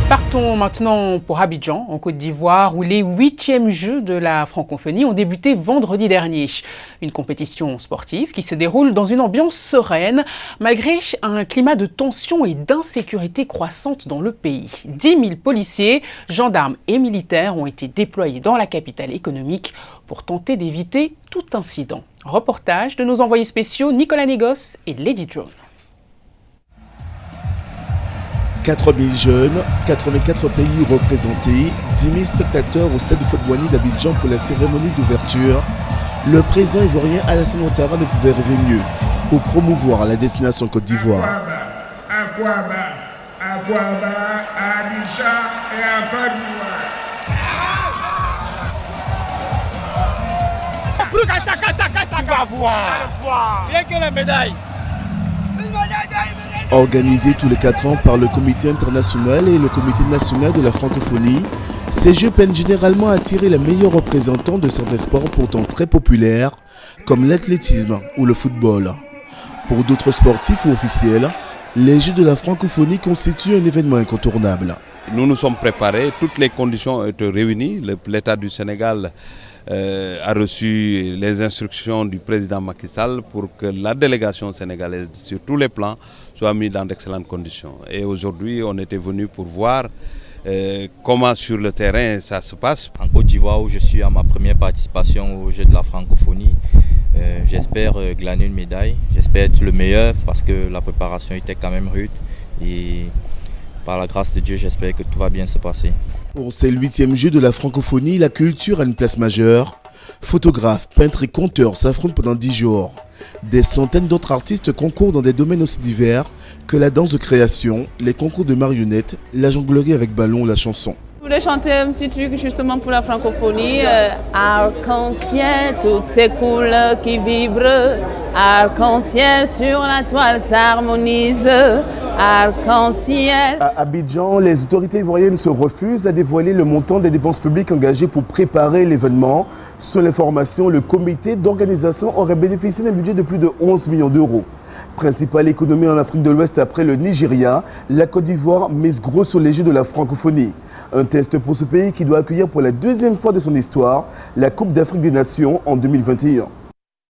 Partons maintenant pour Abidjan, en Côte d'Ivoire, où les 8e Jeux de la francophonie ont débuté vendredi dernier. Une compétition sportive qui se déroule dans une ambiance sereine, malgré un climat de tension et d'insécurité croissante dans le pays. 10 000 policiers, gendarmes et militaires ont été déployés dans la capitale économique pour tenter d'éviter tout incident. Reportage de nos envoyés spéciaux Nicolas Négos et Lady Drone. 4000 jeunes, 84 pays représentés, 10 000 spectateurs au stade de Fodouani d'Abidjan pour la cérémonie d'ouverture. Le président ivoirien Alassane Ouattara ne pouvait rêver mieux pour promouvoir la destination Côte d'Ivoire. Akouaba, Abidjan et à Côte d'Ivoire. Tu vas voir. Rien que la médaille. Organisés tous les 4 ans par le Comité international et le Comité national de la francophonie, ces Jeux peinent généralement à attirer les meilleurs représentants de certains sports pourtant très populaires, comme l'athlétisme ou le football. Pour d'autres sportifs ou officiels, les Jeux de la francophonie constituent un événement incontournable. Nous nous sommes préparés, toutes les conditions ont été réunies. L'État du Sénégal a reçu les instructions du président Macky Sall pour que la délégation sénégalaise sur tous les plans soit mise dans d'excellentes conditions. Et aujourd'hui, on était venu pour voir comment sur le terrain ça se passe. En Côte d'Ivoire, où je suis à ma première participation aux Jeux de la francophonie, j'espère glaner une médaille, j'espère être le meilleur parce que la préparation était quand même rude et par la grâce de Dieu, j'espère que tout va bien se passer. Pour ces 8e Jeux de la francophonie, la culture a une place majeure. Photographes, peintres et conteurs s'affrontent pendant 10 jours. Des centaines d'autres artistes concourent dans des domaines aussi divers que la danse de création, les concours de marionnettes, la jonglerie avec ballon ou la chanson. Je voulais chanter un petit truc justement pour la francophonie. Arc-en-ciel, toutes ces couleurs qui vibrent. Arc-en-ciel sur la toile s'harmonise. Arc-en-ciel. À Abidjan, les autorités ivoiriennes se refusent à dévoiler le montant des dépenses publiques engagées pour préparer l'événement. Selon l'information, le comité d'organisation aurait bénéficié d'un budget de plus de 11 millions d'euros. Principale économie en Afrique de l'Ouest après le Nigeria, la Côte d'Ivoire mise gros sur les Jeux de la francophonie. Un test pour ce pays qui doit accueillir pour la 2e fois de son histoire la Coupe d'Afrique des Nations en 2021.